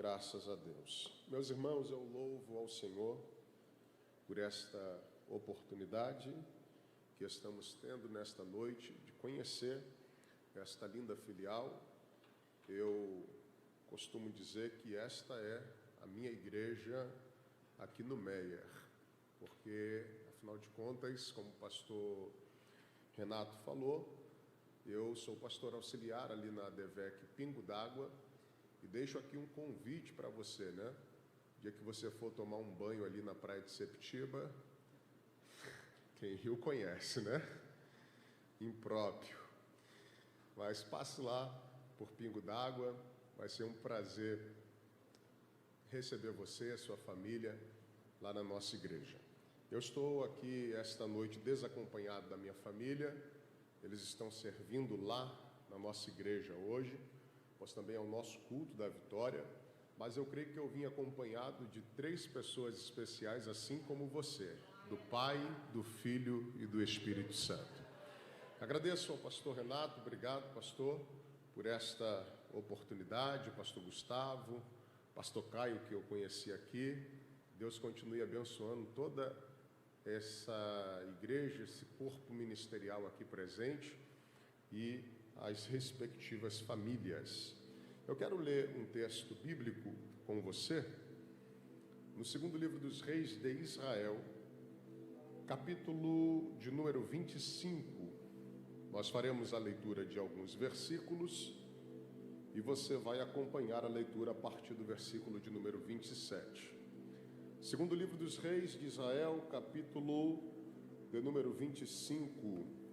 Graças a Deus. Meus irmãos, eu louvo ao Senhor por esta oportunidade que estamos tendo nesta noite de conhecer esta linda filial. Eu costumo dizer que esta é a minha igreja aqui no Meier, porque, afinal de contas, como o pastor Renato falou, eu sou pastor auxiliar ali na DEVEC Pingo d'Água. E deixo aqui um convite para você, né? O dia que você for tomar um banho ali na praia de Septiba, quem riu conhece, né? Impróprio. Mas passe lá por Pingo d'Água, vai ser um prazer receber você e a sua família lá na nossa igreja. Eu estou aqui esta noite desacompanhado da minha família, eles estão servindo lá na nossa igreja hoje, pois também é o nosso culto da vitória, mas eu creio que eu vim acompanhado de 3 pessoas especiais, assim como você, do Pai, do Filho e do Espírito Santo. Agradeço ao pastor Renato, obrigado, pastor, por esta oportunidade, pastor Gustavo, pastor Caio, que eu conheci aqui. Deus continue abençoando toda essa igreja, esse corpo ministerial aqui presente e as respectivas famílias. Eu quero ler um texto bíblico com você, no segundo livro dos Reis de Israel, capítulo de número 25. Nós faremos a leitura de alguns versículos e você vai acompanhar a leitura a partir do versículo de número 27. Segundo livro dos Reis de Israel, capítulo de número 25,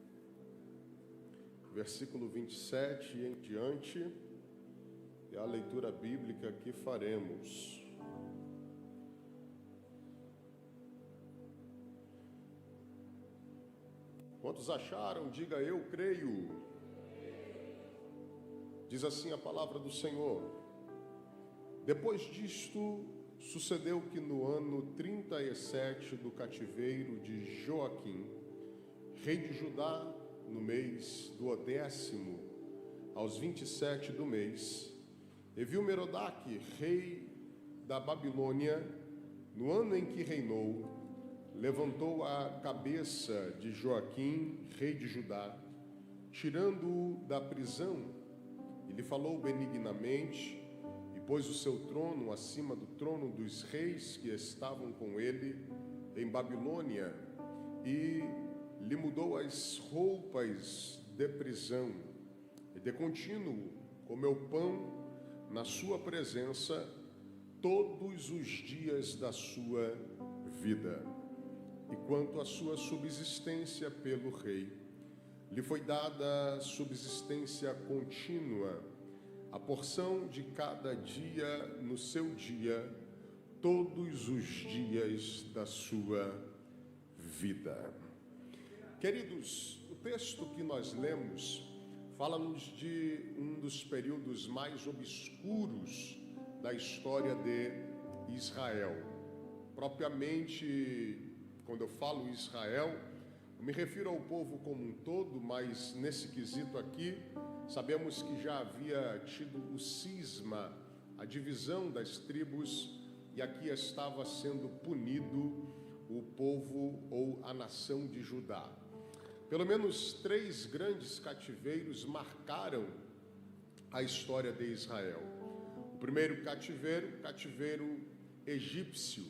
versículo 27 e em diante, é a leitura bíblica que faremos. Quantos acharam? Diga: eu creio. Diz assim a palavra do Senhor: depois disto, sucedeu que no ano 37 do cativeiro de Joaquim, rei de Judá, no mês do 10º, aos 27 do mês, Evil-Merodach, rei da Babilônia, no ano em que reinou, levantou a cabeça de Joaquim, rei de Judá, tirando-o da prisão, e lhe falou benignamente, e pôs o seu trono acima do trono dos reis que estavam com ele em Babilônia, e lhe mudou as roupas de prisão, e de contínuo comeu pão na sua presença todos os dias da sua vida. E quanto à sua subsistência pelo rei, lhe foi dada subsistência contínua, a porção de cada dia no seu dia, todos os dias da sua vida. Queridos, o texto que nós lemos fala-nos de um dos períodos mais obscuros da história de Israel. Propriamente, quando eu falo Israel, eu me refiro ao povo como um todo, mas nesse quesito aqui, sabemos que já havia tido o cisma, a divisão das tribos, e aqui estava sendo punido o povo ou a nação de Judá. Pelo menos 3 grandes cativeiros marcaram a história de Israel. O primeiro cativeiro, cativeiro egípcio,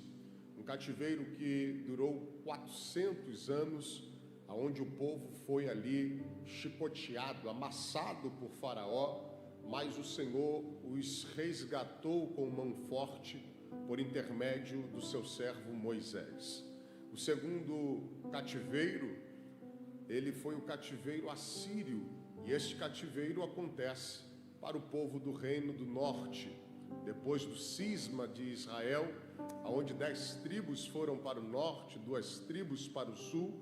um cativeiro que durou 400 anos, onde o povo foi ali chicoteado, amassado por Faraó, mas o Senhor os resgatou com mão forte por intermédio do seu servo Moisés. O segundo cativeiro, ele foi o cativeiro assírio, e este cativeiro acontece para o povo do reino do norte, depois do cisma de Israel, onde 10 tribos foram para o norte, 2 tribos para o sul.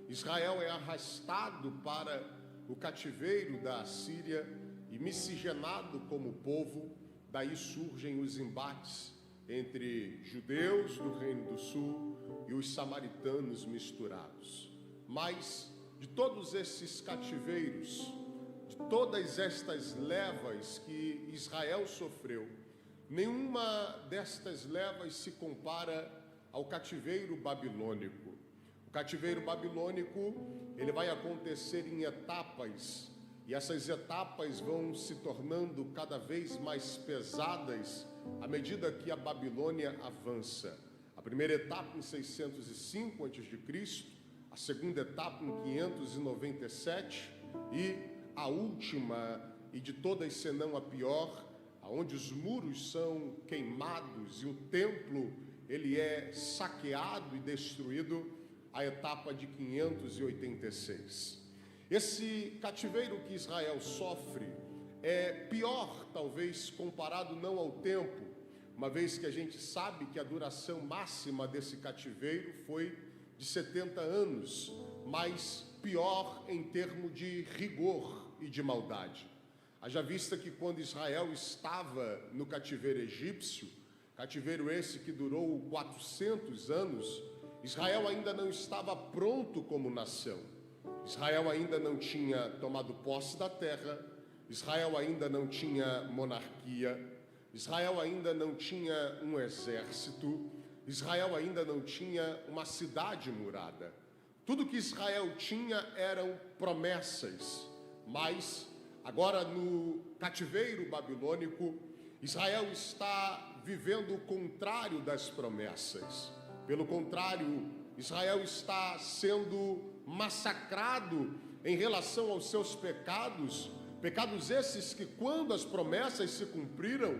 Israel é arrastado para o cativeiro da Assíria e miscigenado como povo. Daí surgem os embates entre judeus do reino do sul e os samaritanos misturados. Mas de todos esses cativeiros, de todas estas levas que Israel sofreu, Nenhuma destas levas se compara ao cativeiro babilônico. O cativeiro babilônico, ele vai acontecer em etapas, e essas etapas vão se tornando cada vez mais pesadas à medida que a Babilônia avança. A primeira etapa em 605 a.C., a segunda etapa em 597 e a última, e de todas senão a pior, onde os muros são queimados e o templo ele é saqueado e destruído, a etapa de 586. Esse cativeiro que Israel sofre é pior, talvez, comparado não ao tempo, uma vez que a gente sabe que a duração máxima desse cativeiro foi de 70 anos, mas pior em termos de rigor e de maldade. Haja vista que quando Israel estava no cativeiro egípcio, cativeiro esse que durou 400 anos, Israel ainda não estava pronto como nação. Israel ainda não tinha tomado posse da terra, Israel ainda não tinha monarquia, Israel ainda não tinha um exército, Israel ainda não tinha uma cidade murada. Tudo que Israel tinha eram promessas, mas agora no cativeiro babilônico, Israel está vivendo o contrário das promessas. Pelo contrário, Israel está sendo massacrado em relação aos seus pecados, pecados esses que, quando as promessas se cumpriram,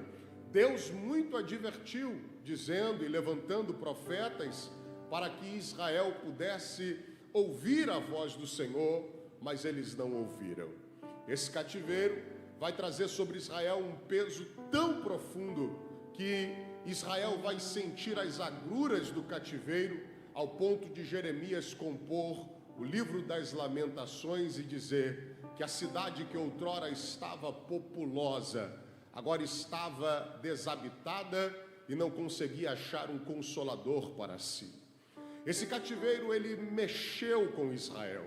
Deus muito advertiu, dizendo e levantando profetas para que Israel pudesse ouvir a voz do Senhor, mas eles não ouviram. Esse cativeiro vai trazer sobre Israel um peso tão profundo que Israel vai sentir as agruras do cativeiro, ao ponto de Jeremias compor o livro das Lamentações e dizer que a cidade que outrora estava populosa, agora estava desabitada e não conseguia achar um consolador para si. Esse cativeiro, ele mexeu com Israel,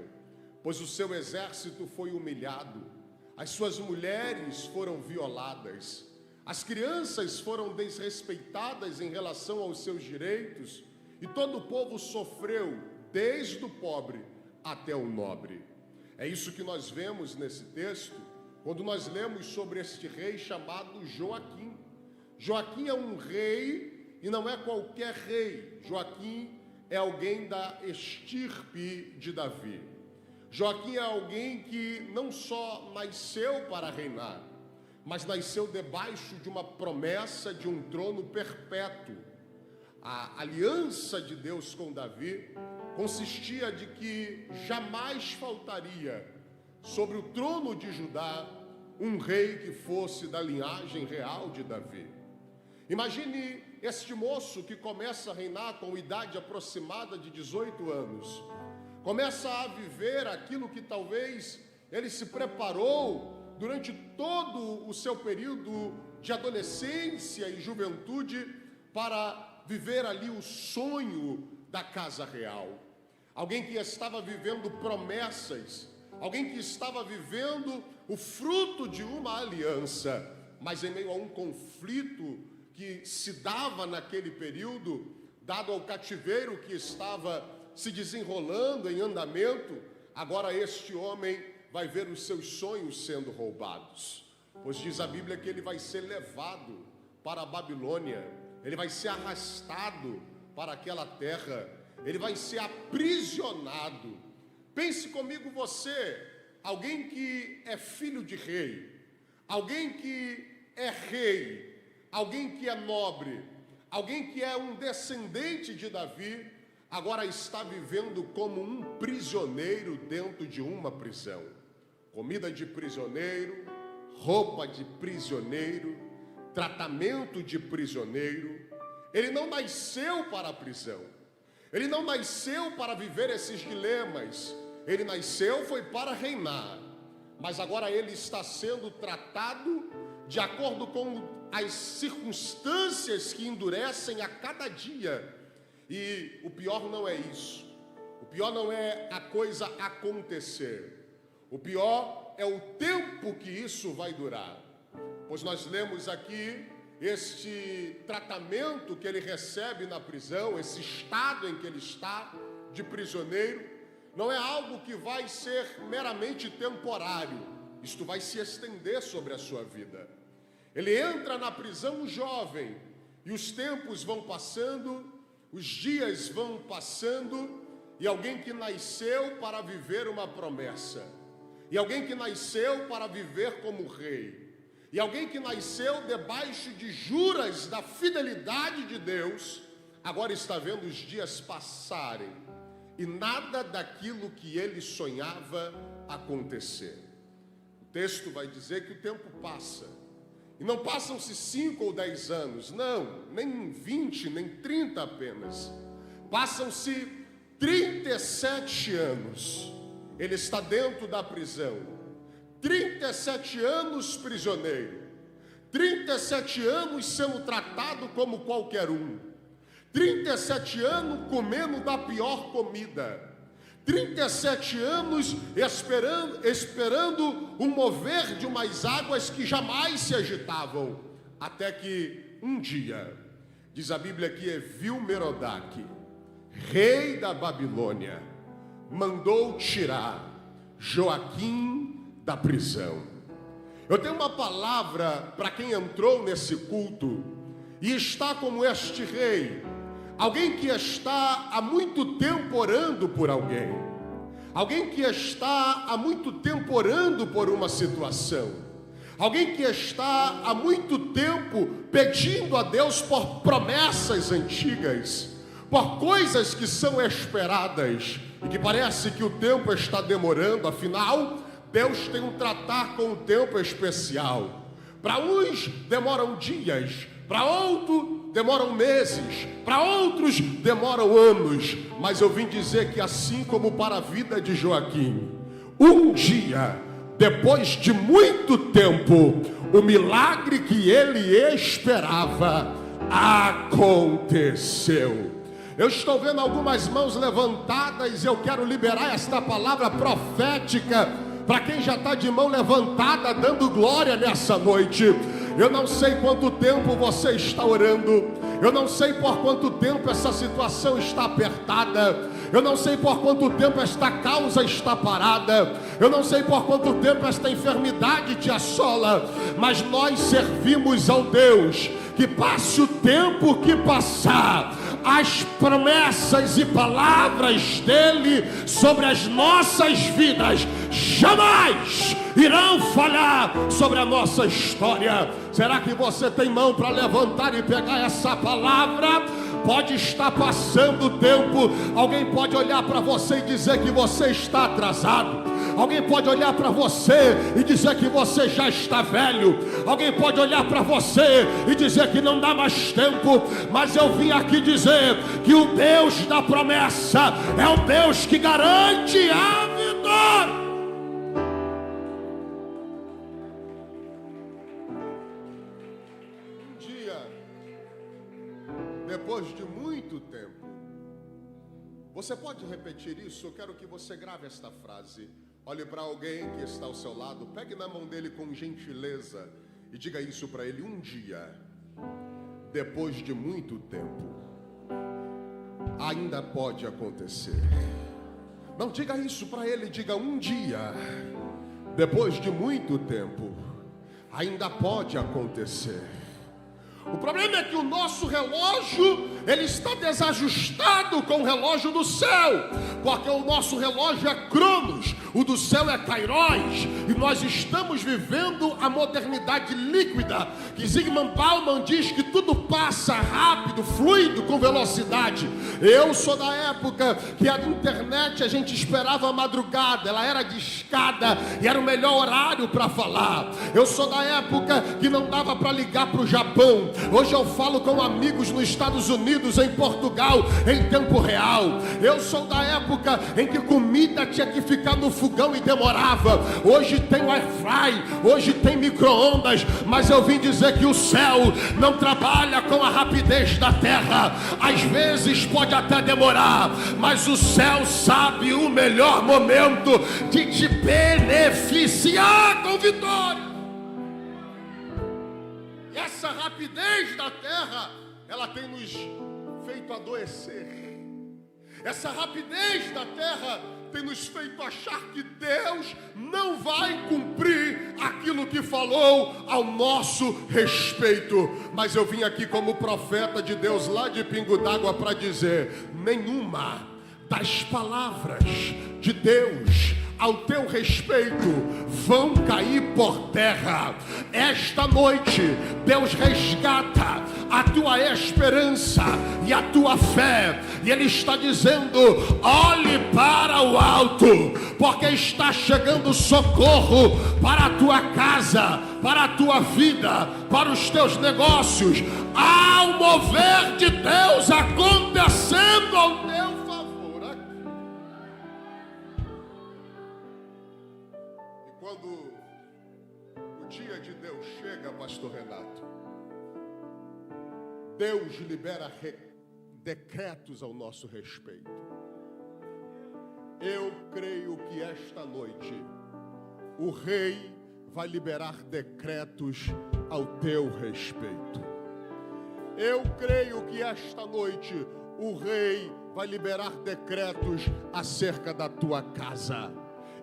pois o seu exército foi humilhado, as suas mulheres foram violadas, as crianças foram desrespeitadas em relação aos seus direitos, e todo o povo sofreu, desde o pobre até o nobre. É isso que nós vemos nesse texto, quando nós lemos sobre este rei chamado Joaquim. Joaquim é um rei, e não é qualquer rei. Joaquim é alguém da estirpe de Davi. Joaquim é alguém que não só nasceu para reinar, mas nasceu debaixo de uma promessa de um trono perpétuo. A aliança de Deus com Davi consistia de que jamais faltaria sobre o trono de Judá um rei que fosse da linhagem real de Davi. Imagine este moço que começa a reinar com idade aproximada de 18 anos, começa a viver aquilo que talvez ele se preparou durante todo o seu período de adolescência e juventude para viver ali o sonho da casa real. Alguém que estava vivendo promessas, alguém que estava vivendo o fruto de uma aliança, mas em meio a um conflito que se dava naquele período, dado ao cativeiro que estava se desenrolando em andamento, agora este homem vai ver os seus sonhos sendo roubados, pois diz a Bíblia que ele vai ser levado para a Babilônia, ele vai ser arrastado para aquela terra, ele vai ser aprisionado. Pense comigo você, alguém que é filho de rei, alguém que é rei, alguém que é nobre, alguém que é um descendente de Davi, agora está vivendo como um prisioneiro dentro de uma prisão. Comida de prisioneiro, roupa de prisioneiro, tratamento de prisioneiro. Ele não nasceu para a prisão, ele não nasceu para viver esses dilemas, ele nasceu foi para reinar, mas agora ele está sendo tratado de acordo com as circunstâncias que endurecem a cada dia. E o pior não é isso, o pior não é a coisa acontecer, o pior é o tempo que isso vai durar, pois nós lemos aqui este tratamento que ele recebe na prisão, esse estado em que ele está de prisioneiro, não é algo que vai ser meramente temporário. Isto vai se estender sobre a sua vida. Ele entra na prisão jovem e os tempos vão passando, os dias vão passando, e alguém que nasceu para viver uma promessa, e alguém que nasceu para viver como rei, e alguém que nasceu debaixo de juras da fidelidade de Deus, agora está vendo os dias passarem e nada daquilo que ele sonhava acontecer. O texto vai dizer que o tempo passa, e não passam-se 5 ou 10 anos, não, nem 20, nem 30 apenas, passam-se 37 anos. Ele está dentro da prisão, 37 anos prisioneiro, 37 anos sendo tratado como qualquer um, 37 anos comendo da pior comida, 37 anos esperando o mover de umas águas que jamais se agitavam, até que um dia, diz a Bíblia que Evil-Merodach, rei da Babilônia, mandou tirar Joaquim da prisão. Eu tenho uma palavra para quem entrou nesse culto e está como este rei, alguém que está há muito tempo orando por alguém, alguém que está há muito tempo orando por uma situação, alguém que está há muito tempo pedindo a Deus por promessas antigas, por coisas que são esperadas e que parece que o tempo está demorando. Afinal, Deus tem um tratar com o tempo especial. Para uns demoram dias, para outros demoram meses, para outros demoram anos, mas eu vim dizer que assim como para a vida de Joaquim, um dia, depois de muito tempo, o milagre que ele esperava aconteceu. Eu estou vendo algumas mãos levantadas e eu quero liberar esta palavra profética para quem já está de mão levantada, dando glória nessa noite. Eu não sei quanto tempo você está orando, eu não sei por quanto tempo essa situação está apertada, eu não sei por quanto tempo esta causa está parada, eu não sei por quanto tempo esta enfermidade te assola, mas nós servimos ao Deus que passe o tempo que passar, as promessas e palavras dele sobre as nossas vidas jamais irão falhar sobre a nossa história. Será que você tem mão para levantar e pegar essa palavra? Pode estar passando o tempo, alguém pode olhar para você e dizer que você está atrasado, alguém pode olhar para você e dizer que você já está velho, alguém pode olhar para você e dizer que não dá mais tempo, mas eu vim aqui dizer que o Deus da promessa é o Deus que garante a vitória. Um dia, depois de muito tempo, você pode repetir isso? Eu quero que você grave esta frase. Olhe para alguém que está ao seu lado, pegue na mão dele com gentileza e diga isso para ele: um dia, depois de muito tempo, ainda pode acontecer. Não diga isso para ele, diga: um dia, depois de muito tempo, ainda pode acontecer. O problema é que o nosso relógio, ele está desajustado com o relógio do céu, porque o nosso relógio é Cronos, o do céu é Kairos, e nós estamos vivendo a modernidade líquida, que Zygmunt Bauman diz que tudo passa rápido, fluido, com velocidade. Eu sou da época que a internet a gente esperava a madrugada, ela era de escada e era o melhor horário para falar. Eu sou da época que não dava para ligar para o Japão. Hoje eu falo com amigos nos Estados Unidos, em Portugal, em tempo real. Eu sou da época em que comida tinha que ficar no fogão e demorava. Hoje tem Wi-Fi, hoje tem micro-ondas, mas eu vim dizer que o céu não trabalha com a rapidez da terra. Às vezes pode até demorar, mas o céu sabe o melhor momento de te beneficiar com vitória. E essa rapidez da terra, ela tem nos feito adoecer. Essa rapidez da terra tem nos feito achar que Deus não vai cumprir aquilo que falou ao nosso respeito. Mas eu vim aqui como profeta de Deus lá de Pingo d'Água para dizer: nenhuma das palavras de Deus ao teu respeito vão cair por terra. Esta noite Deus resgata a tua esperança e a tua fé, e Ele está dizendo: olhe para o alto, porque está chegando socorro para a tua casa, para a tua vida, para os teus negócios. Há um mover de Deus acontecendo ao teu favor. E quando o dia de Deus chega, pastor Renato, Deus libera decretos ao nosso respeito. Eu creio que esta noite o rei vai liberar decretos ao teu respeito. Eu creio que esta noite o rei vai liberar decretos acerca da tua casa.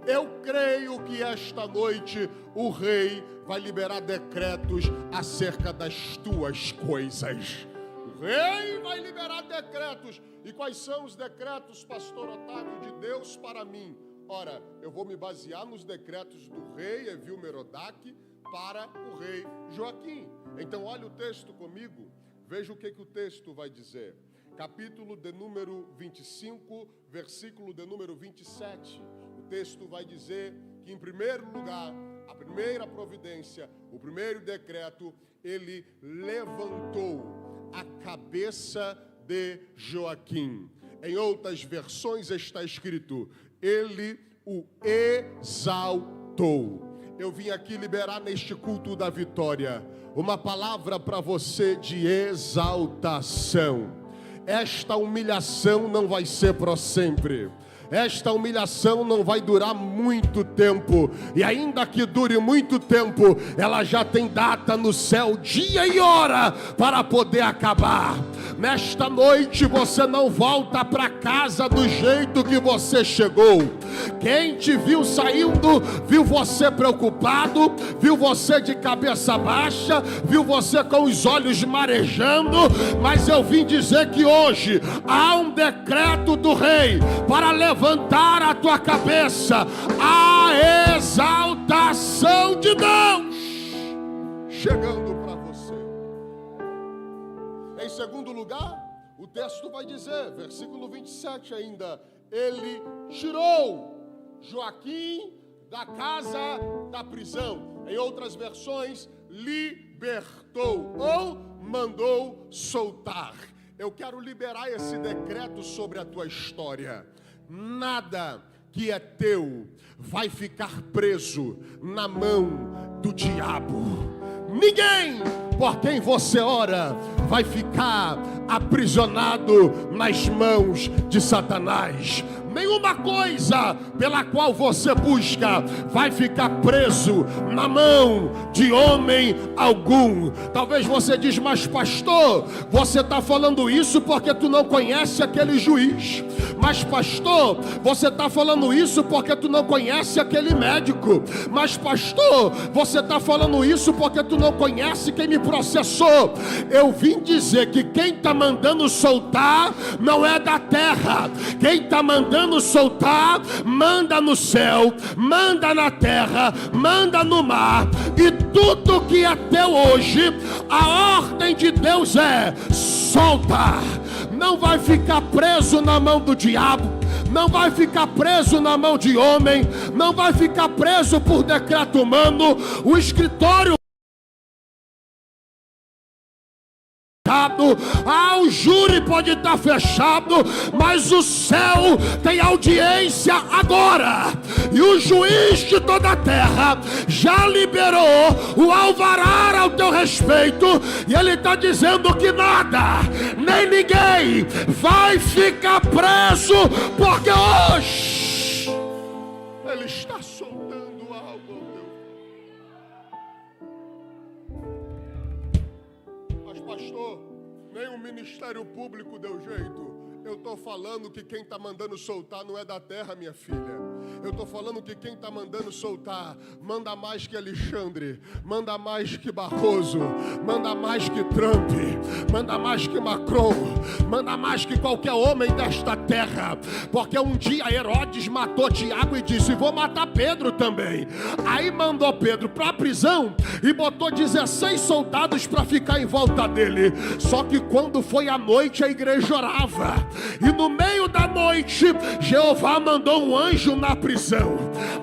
Eu creio que esta noite o rei vai liberar decretos acerca das tuas coisas. O rei vai liberar decretos. E quais são os decretos, pastor Otávio, de Deus para mim? Ora, eu vou me basear nos decretos do rei Evil-Merodach para o rei Joaquim. Então olha o texto comigo, veja o que o texto vai dizer. Capítulo de número 25, versículo de número 27. O texto vai dizer que, em primeiro lugar, a primeira providência, o primeiro decreto, ele levantou a cabeça de Joaquim. Em outras versões está escrito: ele o exaltou. Eu vim aqui liberar neste culto da vitória uma palavra para você de exaltação. Esta humilhação não vai ser para sempre. Esta humilhação não vai durar muito tempo. E ainda que dure muito tempo, ela já tem data no céu, dia e hora, para poder acabar. Nesta noite você não volta para casa do jeito que você chegou. Quem te viu saindo, viu você preocupado, viu você de cabeça baixa, viu você com os olhos marejando. Mas eu vim dizer que hoje há um decreto do rei para levantar a tua cabeça, a exaltação de Deus chegando para você. Em segundo lugar, o texto vai dizer, versículo 27 ainda: ele tirou Joaquim da casa da prisão. Em outras versões, libertou ou mandou soltar. Eu quero liberar esse decreto sobre a tua história. Nada que é teu vai ficar preso na mão do diabo. Ninguém por quem você ora vai ficar aprisionado nas mãos de Satanás. Nenhuma coisa pela qual você busca vai ficar preso na mão de homem algum. Talvez você diz: mas pastor, você está falando isso porque tu não conhece aquele juiz. Mas pastor, você está falando isso porque tu não conhece aquele médico. Mas pastor, você está falando isso porque tu não conhece quem me processou. Eu vim dizer que quem está mandando soltar não é da terra. Quem está mandando soltar, manda no céu, manda na terra, manda no mar. E tudo que é teu hoje, a ordem de Deus é: solta. Não vai ficar preso na mão do diabo, não vai ficar preso na mão de homem, não vai ficar preso por decreto humano. O escritório, o júri pode estar fechado, mas o céu tem audiência agora, e o juiz de toda a terra já liberou o alvará ao teu respeito, e ele está dizendo que nada, nem ninguém vai ficar preso, porque hoje ele está soltando algo ao teu. Nem o Ministério Público deu jeito. Eu estou falando que quem está mandando soltar não é da terra, minha filha. Eu estou falando que quem está mandando soltar manda mais que Alexandre, manda mais que Barroso, manda mais que Trump, manda mais que Macron, manda mais que qualquer homem desta terra. Porque um dia Herodes matou Tiago e disse: vou matar Pedro também. Aí mandou Pedro para a prisão e botou 16 soldados para ficar em volta dele. Só que quando foi à noite a igreja orava. E no meio da noite, Jeová mandou um anjo na prisão.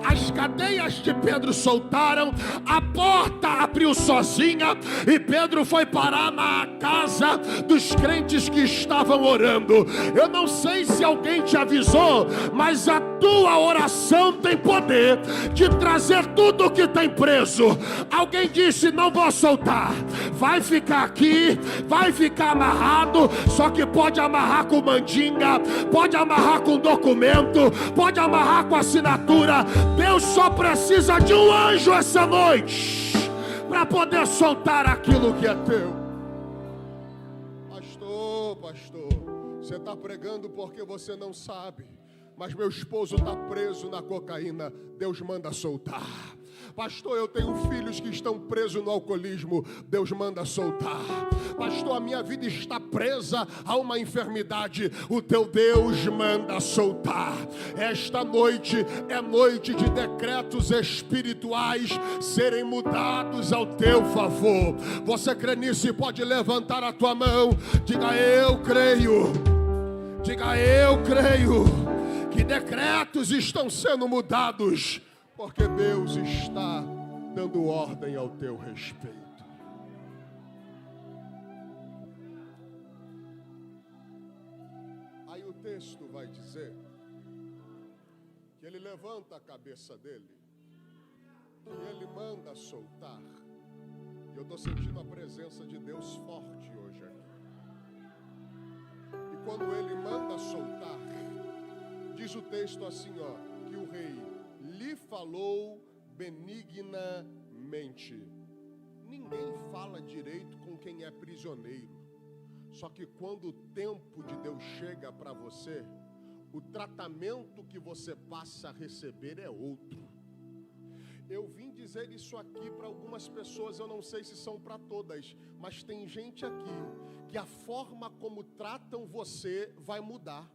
As cadeias de Pedro soltaram, a porta abriu sozinha e Pedro foi parar na casa dos crentes que estavam orando. Eu não sei se alguém te avisou, mas a tua oração tem poder de trazer tudo que tem preso. Alguém disse: não vou soltar, vai ficar aqui, vai ficar amarrado. Só que pode amarrar com mandinga, pode amarrar com documento, pode amarrar com assinatura. Deus só precisa de um anjo essa noite para poder soltar aquilo que é teu. Pastor, você está pregando porque você não sabe, mas meu esposo está preso na cocaína. Deus manda soltar. Pastor, eu tenho filhos que estão presos no alcoolismo. Deus manda soltar. Pastor, a minha vida está presa a uma enfermidade. O teu Deus manda soltar. Esta noite é noite de decretos espirituais serem mudados ao teu favor. Você crê nisso e pode levantar a tua mão. Diga: eu creio. Diga: eu creio que decretos estão sendo mudados, porque Deus está dando ordem ao teu respeito. Aí o texto vai dizer que ele levanta a cabeça dele e ele manda soltar. E eu estou sentindo a presença de Deus forte hoje aqui. E quando ele manda soltar, diz o texto assim, ó, que o rei lhe falou benignamente. Ninguém fala direito com quem é prisioneiro. Só que quando o tempo de Deus chega para você, o tratamento que você passa a receber é outro. Eu vim dizer isso aqui para algumas pessoas, eu não sei se são para todas, mas tem gente aqui que a forma como tratam você vai mudar.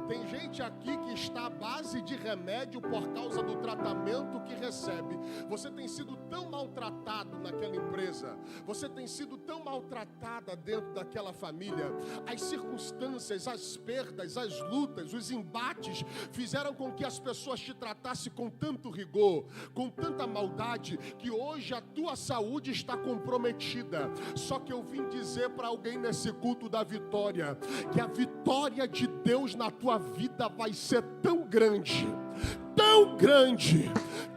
Tem gente aqui que está à base de remédio por causa do tratamento que recebe. Você tem sido tão maltratado naquela empresa, você tem sido tão maltratada dentro daquela família. As circunstâncias, as perdas, as lutas, os embates fizeram com que as pessoas te tratassem com tanto rigor, com tanta maldade, que hoje a tua saúde está comprometida. Só que eu vim dizer para alguém nesse culto da vitória, que a vitória de Deus na tua vida vai ser tão grande, tão grande,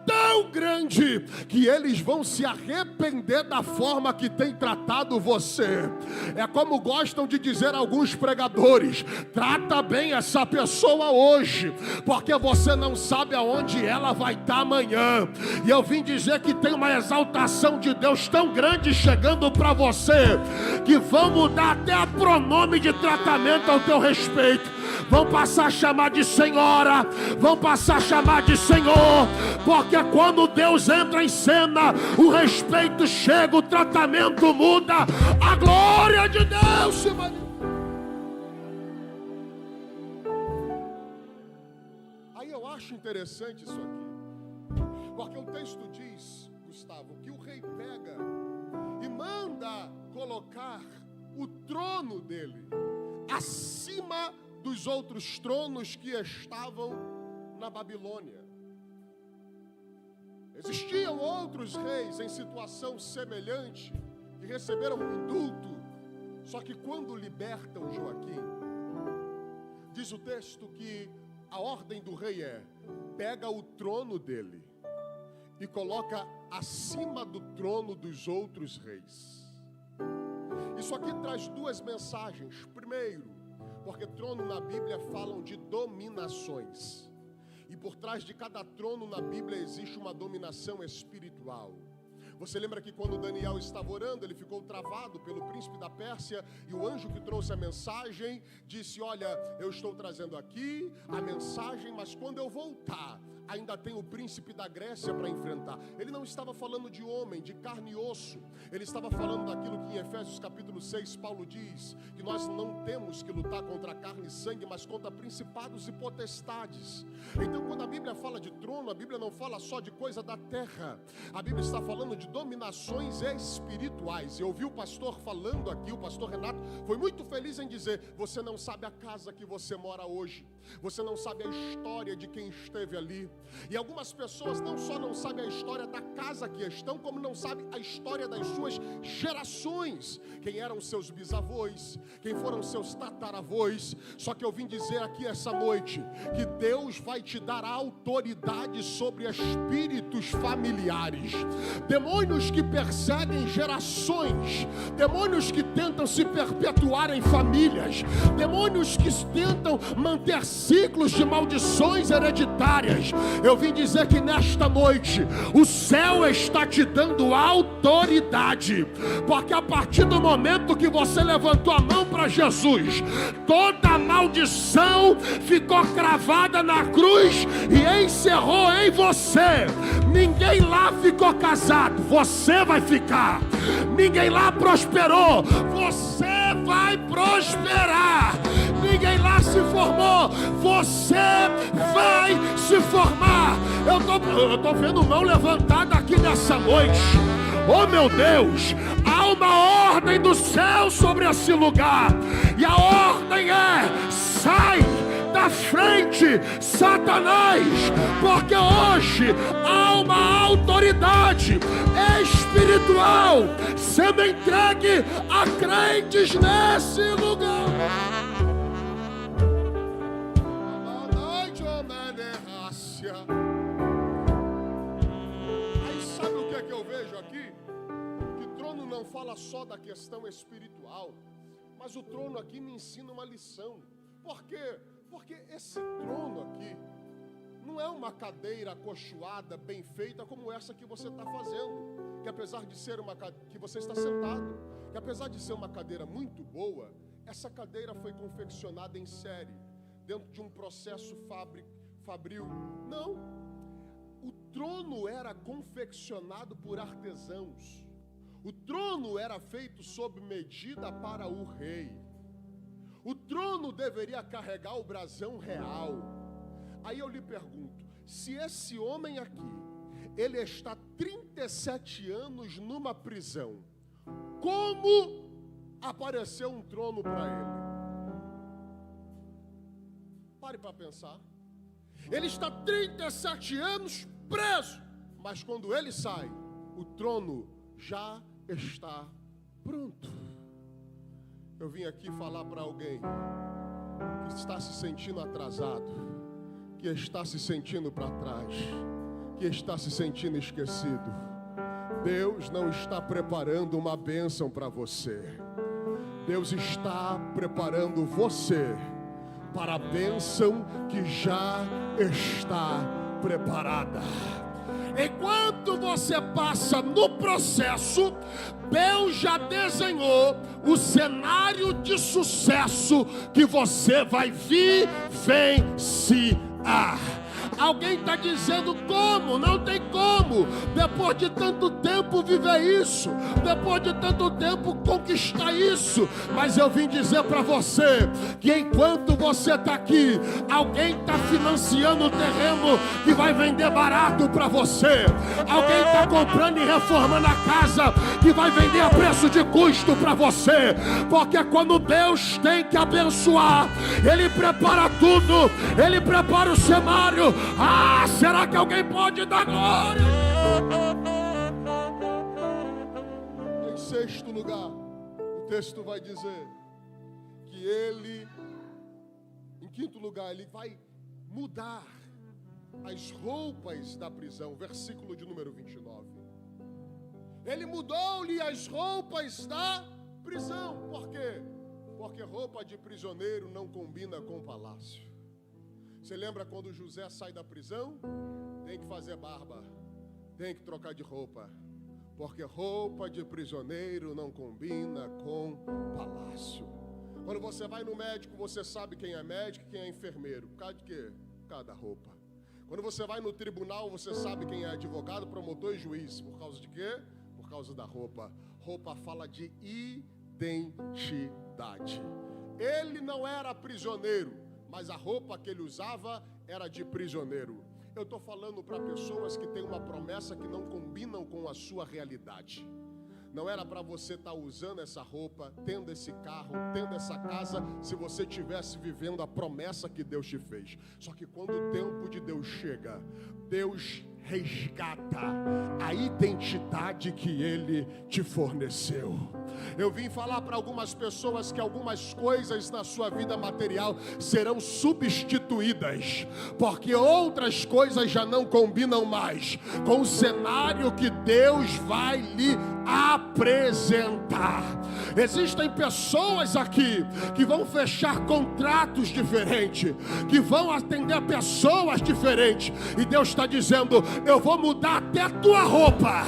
tão grande, que eles vão se arrepender da forma que tem tratado você. É como gostam de dizer alguns pregadores: trata bem essa pessoa hoje, porque você não sabe aonde ela vai estar amanhã. E eu vim dizer que tem uma exaltação de Deus tão grande chegando para você, que vão mudar até a pronome de tratamento ao teu respeito. Vão passar a chamar de senhora, vão passar a chamar de senhor, porque quando Deus entra em cena, o respeito chega, o tratamento muda, a glória de Deus se manifesta. Aí eu acho interessante isso aqui, porque o texto diz, Gustavo, que o rei pega e manda colocar o trono dele acima dos outros tronos que estavam na Babilônia. Existiam outros reis em situação semelhante que receberam um indulto, só que quando libertam Joaquim, diz o texto que a ordem do rei é: pega o trono dele e coloca acima do trono dos outros reis. Isso aqui traz duas mensagens. Primeiro, porque trono na Bíblia falam de dominações. E por trás de cada trono na Bíblia existe uma dominação espiritual. Você lembra que quando Daniel estava orando, ele ficou travado pelo príncipe da Pérsia, e o anjo que trouxe a mensagem disse: olha, eu estou trazendo aqui a mensagem, mas quando eu voltar, ainda tem o príncipe da Grécia para enfrentar. Ele não estava falando de homem, de carne e osso. Ele estava falando daquilo que em Efésios capítulo 6, Paulo diz, que nós não temos que lutar contra carne e sangue, mas contra principados e potestades. Então, quando a Bíblia fala de trono, a Bíblia não fala só de coisa da terra. A Bíblia está falando de dominações espirituais. Eu ouvi o pastor falando aqui, o pastor Renato foi muito feliz em dizer: você não sabe a casa que você mora hoje, você não sabe a história de quem esteve ali. E algumas pessoas não só não sabem a história da casa que estão, como não sabem a história das suas gerações, quem eram seus bisavós, quem foram seus tataravós. Só que eu vim dizer aqui essa noite que Deus vai te dar autoridade sobre espíritos familiares, demônios que perseguem gerações, demônios que tentam se perpetuar em famílias, demônios que tentam manter ciclos de maldições hereditárias. Eu vim dizer que nesta noite o céu está te dando autoridade, porque a partir do momento que você levantou a mão para Jesus, toda a maldição ficou cravada na cruz e encerrou em você. Ninguém lá ficou casado, você vai ficar. Ninguém lá prosperou, você vai prosperar. Ninguém lá se formou, você vai se formar. Eu estou vendo mão levantada aqui nessa noite. Oh meu Deus, há uma ordem do céu sobre esse lugar, e a ordem é: sai da frente, Satanás, porque hoje há uma autoridade espiritual sendo entregue a crentes nesse lugar. Aí sabe o que é que eu vejo aqui? Que trono não fala só da questão espiritual, mas o trono aqui me ensina uma lição. Por quê? Porque esse trono aqui não é uma cadeira acolchoada, bem feita, como essa que você está fazendo. Que apesar de ser que você está sentado, que apesar de ser uma cadeira muito boa, essa cadeira foi confeccionada em série, dentro de um processo fabril. Não, o trono era confeccionado por artesãos. O trono era feito sob medida para o rei. O trono deveria carregar o brasão real. Aí eu lhe pergunto, se esse homem aqui, ele está 37 anos numa prisão, como apareceu um trono para ele? Pare para pensar. Ele está 37 anos preso, mas quando ele sai, o trono já está pronto. Eu vim aqui falar para alguém que está se sentindo atrasado, que está se sentindo para trás, que está se sentindo esquecido. Deus não está preparando uma bênção para você. Deus está preparando você para a bênção que já está preparada. Enquanto você passa no processo, Deus já desenhou o cenário de sucesso que você vai vivenciar. Alguém está dizendo como? Não tem como. Depois de tanto tempo viver isso, depois de tanto tempo conquistar isso. Mas eu vim dizer para você que enquanto você está aqui, alguém está financiando o terreno que vai vender barato para você. Alguém está comprando e reformando a casa que vai vender a preço de custo para você. Porque quando Deus tem que abençoar, Ele prepara tudo. Ele prepara o cenário. Ah, será que alguém pode dar glória? Em sexto lugar, o texto vai dizer que ele, em quinto lugar, ele vai mudar as roupas da prisão. Versículo de número 29. Ele mudou-lhe as roupas da prisão. Por quê? Porque roupa de prisioneiro não combina com o palácio. Você lembra quando José sai da prisão? Tem que fazer barba, tem que trocar de roupa, Porque roupa de prisioneiro não combina com palácio. Quando você vai no médico, você sabe quem é médico e quem é enfermeiro. Por causa de quê? Por causa da roupa. Quando você vai no tribunal, você sabe quem é advogado, promotor e juiz. Por causa de quê? Por causa da roupa. Roupa fala de identidade. Ele não era prisioneiro, mas a roupa que ele usava era de prisioneiro. Eu estou falando para pessoas que têm uma promessa que não combinam com a sua realidade. Não era para você estar usando essa roupa, tendo esse carro, tendo essa casa, se você estivesse vivendo a promessa que Deus te fez. Só que quando o tempo de Deus chega, Deus resgata a identidade que Ele te forneceu. Eu vim falar para algumas pessoas que algumas coisas na sua vida material serão substituídas, porque outras coisas já não combinam mais com o cenário que Deus vai lhe apresentar. Existem pessoas aqui que vão fechar contratos diferentes, que vão atender pessoas diferentes, e Deus está dizendo: eu vou mudar até a tua roupa,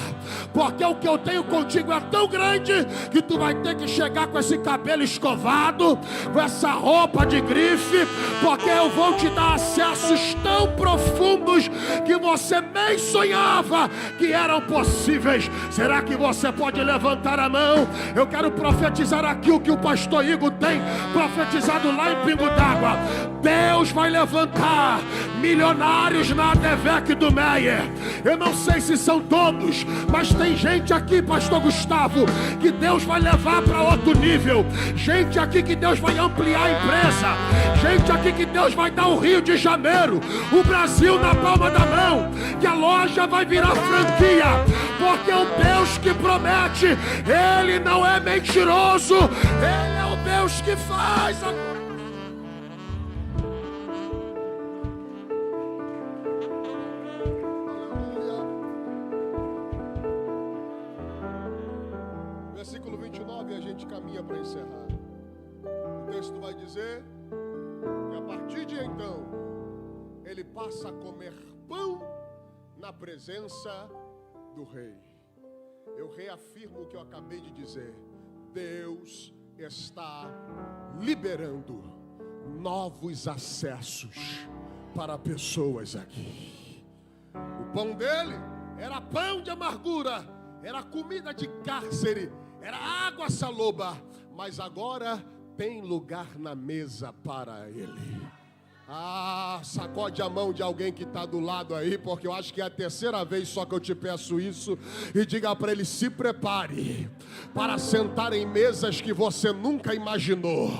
porque o que eu tenho contigo é tão grande que tu vai ter que chegar com esse cabelo escovado, com essa roupa de grife, porque eu vou te dar acessos tão profundos que você nem sonhava que eram possíveis. Será que você pode levantar a mão? Eu quero profetizar aqui o que o pastor Igor tem profetizado lá em Pingo d'Água. Deus vai levantar milionários na ADVEC do Meyer. Eu não sei se são todos, mas tem gente aqui, pastor Gustavo, que Deus vai levar para outro nível. Gente aqui que Deus vai ampliar a empresa. Gente aqui que Deus vai dar o Rio de Janeiro, o Brasil na palma da mão, que a loja vai virar franquia, porque o Deus que promete, Ele não é mentiroso, Ele é o Deus que faz a... Versículo 29, a gente caminha para encerrar. O texto vai dizer que a partir de então, ele passa a comer pão na presença do rei. Eu reafirmo o que eu acabei de dizer. Deus está liberando novos acessos para pessoas aqui. O pão dele era pão de amargura, era comida de cárcere, era água saloba, mas agora tem lugar na mesa para ele. Sacode a mão de alguém que está do lado aí, porque eu acho que é a terceira vez só que eu te peço isso, e diga para ele: se prepare para sentar em mesas que você nunca imaginou.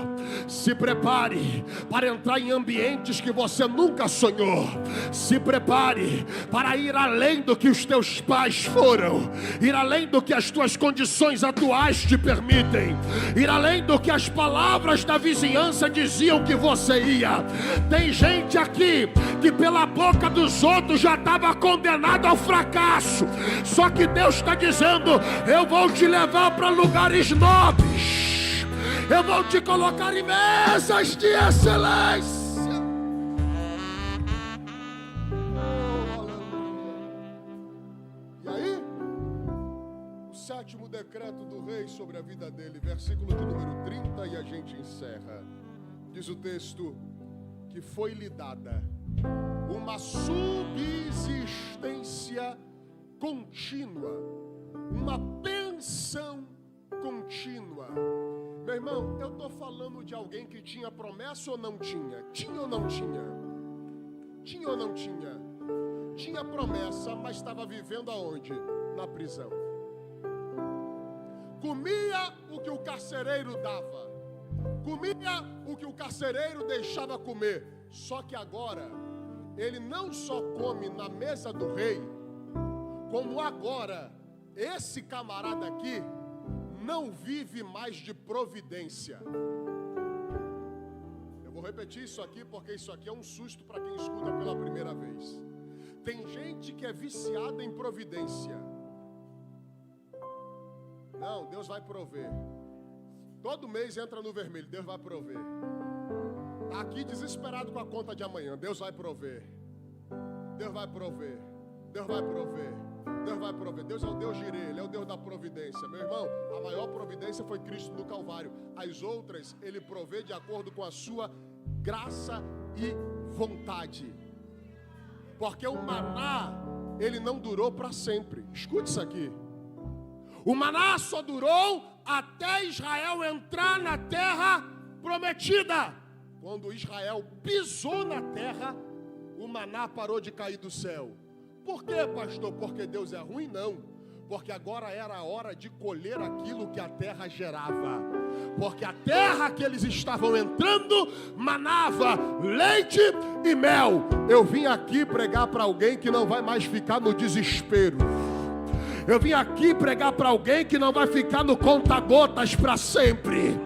Se prepare para entrar em ambientes que você nunca sonhou. Se prepare para ir além do que os teus pais foram, ir além do que as tuas condições atuais te permitem, ir além do que as palavras da vizinhança diziam que você ia. Tem gente aqui que pela boca dos outros já estava condenado ao fracasso. Só que Deus está dizendo: eu vou te levar para lugares nobres. Eu vou te colocar em mesas de excelência. E aí, o sétimo decreto do rei sobre a vida dele, versículo de número 30, e a gente encerra. Diz o texto que foi-lhe dada uma subsistência contínua, uma pensão contínua. Meu irmão, eu estou falando de alguém que tinha promessa ou não tinha? Tinha ou não tinha? Tinha ou não tinha? Tinha promessa, mas estava vivendo aonde? Na prisão. Comia o que o carcereiro dava, comia o que o carcereiro deixava comer. Só que agora ele não só come na mesa do rei, como agora esse camarada aqui não vive mais de providência. Eu vou repetir isso aqui porque isso aqui é um susto para quem escuta pela primeira vez. Tem gente que é viciada em providência. Não, Deus vai prover. Todo mês entra no vermelho, Deus vai prover. Está aqui desesperado com a conta de amanhã, Deus vai prover. Deus vai prover. Deus vai prover. Deus vai prover. Deus é o Deus Jireh, Ele é o Deus da providência. Meu irmão, a maior providência foi Cristo no Calvário. As outras, Ele provê de acordo com a sua graça e vontade. Porque o maná, ele não durou para sempre. Escute isso aqui. O maná só durou até Israel entrar na terra prometida. Quando Israel pisou na terra, o maná parou de cair do céu. Por quê, pastor? Porque Deus é ruim? Não. Porque agora era a hora de colher aquilo que a terra gerava. Porque a terra que eles estavam entrando manava leite e mel. Eu vim aqui pregar para alguém que não vai mais ficar no desespero. Eu vim aqui pregar para alguém que não vai ficar no conta-gotas para sempre.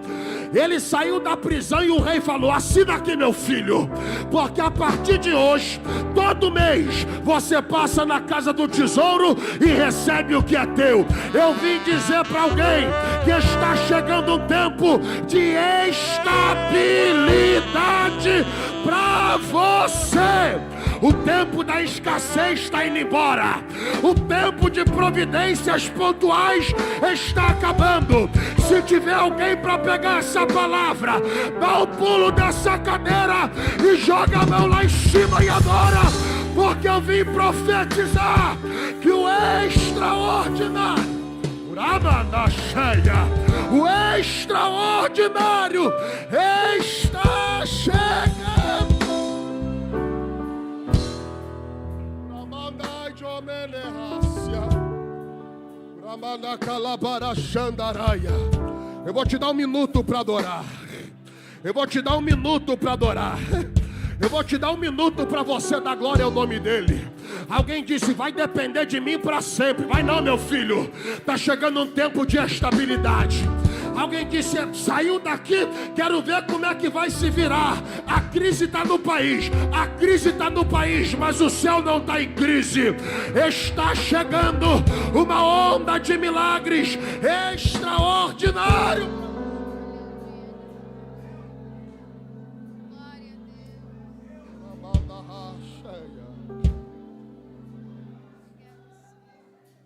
Ele saiu da prisão e o rei falou: assina aqui, meu filho, porque a partir de hoje, todo mês, você passa na casa do tesouro e recebe o que é teu. Eu vim dizer para alguém que está chegando um tempo de estabilidade para você. O tempo da escassez está indo embora. O tempo de providências pontuais está acabando. Se tiver alguém para pegar essa palavra, dá um pulo dessa cadeira e joga a mão lá em cima e adora. Porque eu vim profetizar que o extraordinário, o extraordinário está chegando. Eu vou te dar um minuto para adorar. Eu vou te dar um minuto para adorar. Eu vou te dar um minuto para você dar glória ao nome dele. Alguém disse: vai depender de mim para sempre. Vai não, meu filho. Está chegando um tempo de estabilidade. Alguém disse: saiu daqui, quero ver como é que vai se virar. A crise está no país. A crise está no país, mas o céu não está em crise. Está chegando uma onda de milagres extraordinário. Glória a Deus.